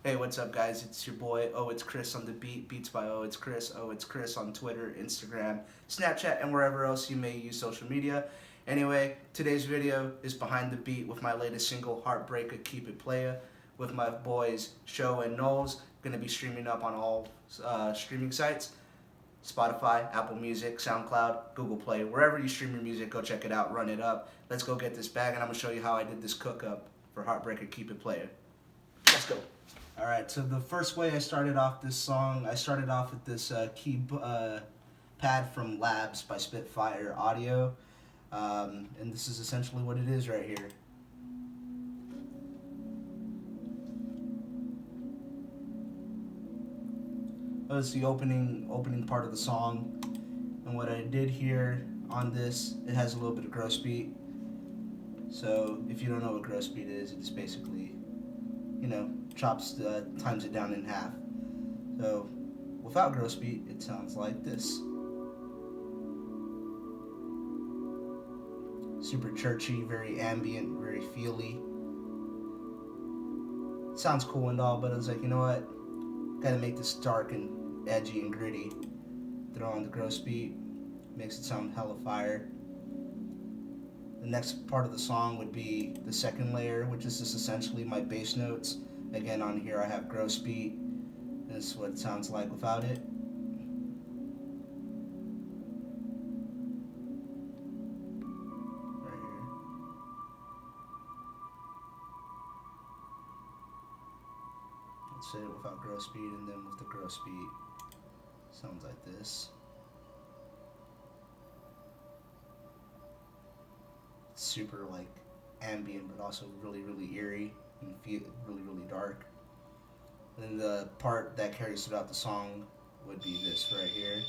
Hey, what's up, guys? It's your boy. Oh, it's Chris on the beat. Beats by Oh, it's Chris. Oh, it's Chris on Twitter, Instagram, Snapchat, and wherever else you may use social media. Anyway, today's video is behind the beat with my latest single, Heartbreaka, Keep It Playa, with my boys Show and Nueelz. Gonna be streaming up on all streaming sites: Spotify, Apple Music, SoundCloud, Google Play. Wherever you stream your music, go check it out. Run it up. Let's go get this bag, and I'm gonna show you how I did this cook up for Heartbreaka, Keep It Playa. Let's go. Alright, so the first way I started off this song, I started off with this pad from Labs by Spitfire Audio, and this is essentially what it is right here. That was the opening part of the song, and what I did here on this, it has a little bit of gross beat. So if you don't know what gross beat is, it's basically, times it down in half. So without gross beat, it sounds like this. Super churchy, very ambient, very feely. It sounds cool and all, but I was like, you know what? Gotta make this dark and edgy and gritty. Throw on the gross beat, makes it sound hella fire. The next part of the song would be the second layer, which is just essentially my bass notes. Again, on here I have gross beat. This is what it sounds like without it. Right here. Let's say it without gross beat, and then with the gross beat, sounds like this. Super like ambient, but also really eerie and feel really dark. And then the part that carries throughout the song would be this right here.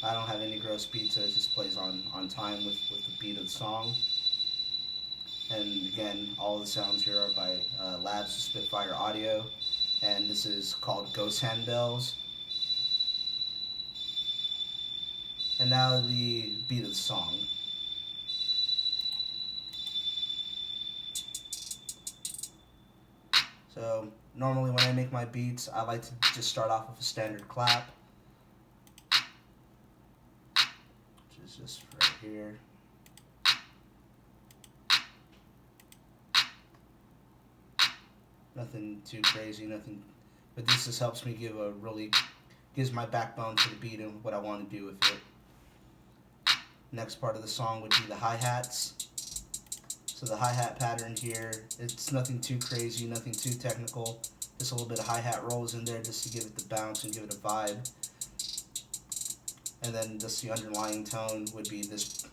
I don't have any gross beat, so it just plays on time with the beat of the song. And again, all the sounds here are by Labs Spitfire Audio, and this is called Ghost Handbells. And now the beat of the song. So normally when I make my beats, I like to just start off with a standard clap, which is just right here. Nothing too crazy, nothing, but this just helps me gives my backbone to the beat and what I want to do with it. Next part of the song would be the hi-hats. So the hi-hat pattern here, it's nothing too crazy, nothing too technical. Just a little bit of hi-hat rolls in there just to give it the bounce and give it a vibe. And then just the underlying tone would be this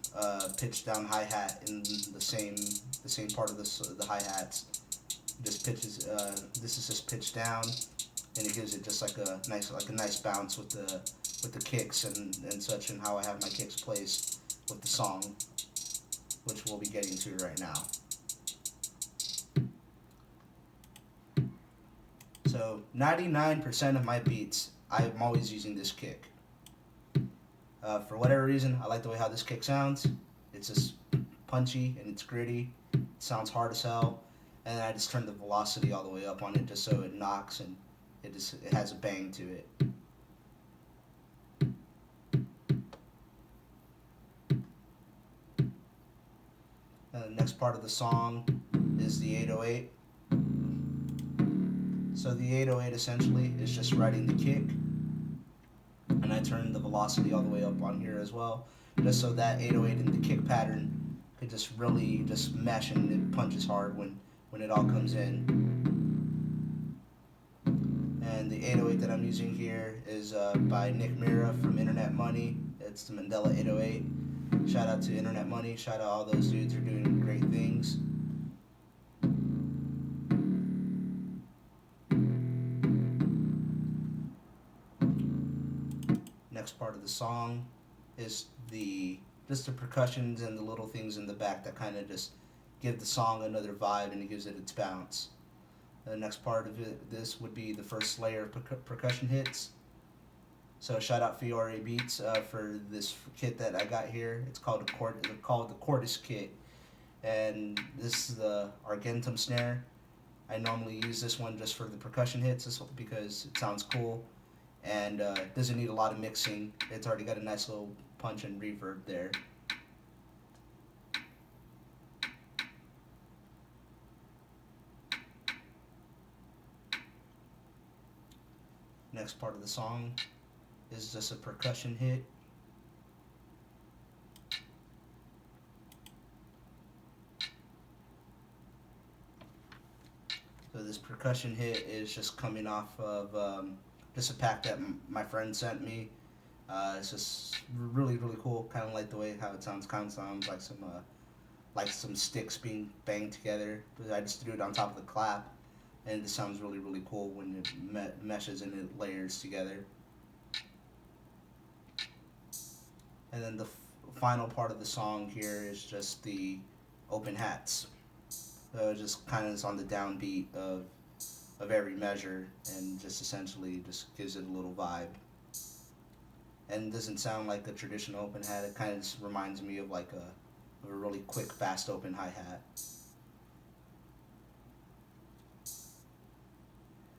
pitched down hi-hat in the same part of the hi-hats. This is just pitched down, and it gives it just like a nice bounce with the kicks and such, and how I have my kicks placed with the song, which we'll be getting to right now. So 99% of my beats, I'm always using this kick. For whatever reason, I like the way how this kick sounds. It's just punchy and it's gritty. It sounds hard as hell. And I just turn the velocity all the way up on it just so it knocks and it has a bang to it. The next part of the song is the 808. So the 808 essentially is just riding the kick, and I turn the velocity all the way up on here as well, just so that 808 and the kick pattern could just really just mesh and it punches hard when it all comes in. And the 808 that I'm using here is by Nick Mira from Internet Money. It's the Mandela 808. Shout out to Internet Money. Shout out all those dudes who are doing great things. Next part of the song is just the percussions and the little things in the back that kind of just give the song another vibe, and it gives it its bounce. The next part of this would be the first layer of percussion hits. So shout out Fiore Beats for this kit that I got here. It's called the Cordis kit, and this is the Argentum snare. I normally use this one just for the percussion hits because it sounds cool and doesn't need a lot of mixing. It's already got a nice little punch and reverb there. Next part of the song is just a percussion hit. So this percussion hit is just coming off of just a pack that my friend sent me. It's just really cool. Kind of like the way how it sounds. Kind of sounds like some sticks being banged together. I just threw it on top of the clap, and it sounds really cool when it meshes and it layers together. And then the final part of the song here is just the open hats. So it just kind of is on the downbeat of every measure, and just essentially just gives it a little vibe. And it doesn't sound like a traditional open hat. It kind of just reminds me of like a really quick, fast open hi-hat.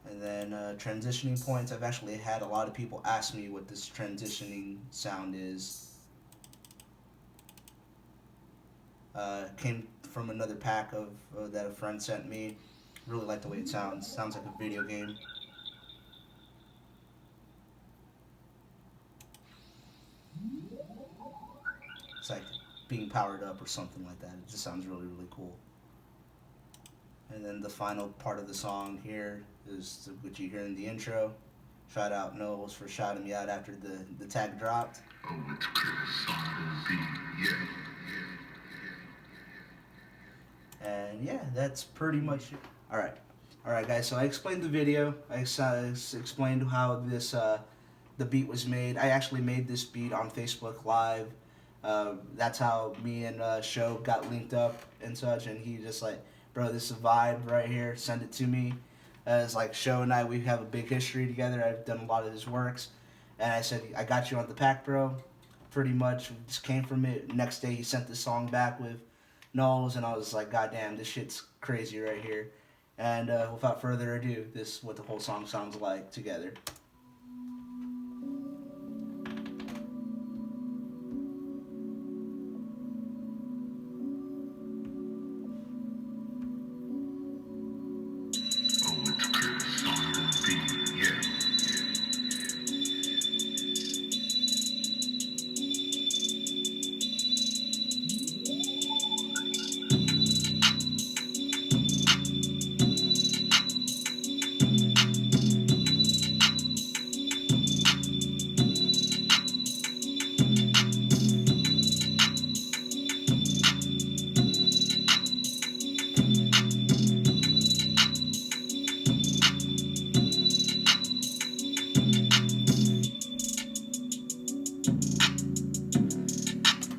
And then transitioning points. I've actually had a lot of people ask me what this transitioning sound is. Came from another pack of that a friend sent me. Really like the way it sounds. Sounds like a video game. It's like being powered up or something like that. It just sounds really cool. And then the final part of the song here is what you hear in the intro. Shout out Nueelz for shouting me out after the tag dropped. Oh, it's Chris on the beat, yeah. And yeah, that's pretty much it. Alright guys, so I explained the video. I explained how this the beat was made. I actually made this beat on Facebook Live. That's how me and Show got linked up and such, and he just like, bro, this is a vibe right here, send it to me. It's like Show and I, we have a big history together. I've done a lot of his works, and I said, I got you on the pack, bro. Pretty much just came from it. Next day he sent the song back with Nueelz, and I was like, God damn, this shit's crazy right here. And without further ado, this is what the whole song sounds like together.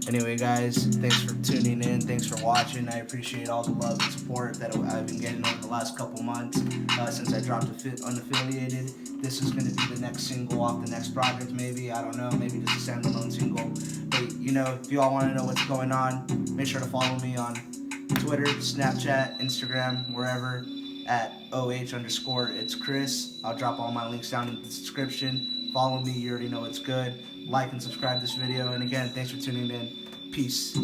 Anyway, guys, thanks for tuning in. Thanks for watching. I appreciate all the love and support that I've been getting over the last couple months since I dropped Unaffiliated. This is going to be the next single off the next project, maybe. I don't know. Maybe just a standalone single. But, you know, if you all want to know what's going on, make sure to follow me on Twitter, Snapchat, Instagram, wherever, at OH_it's Chris. I'll drop all my links down in the description. Follow me. You already know it's good. Like and subscribe this video. And again, thanks for tuning in. Peace.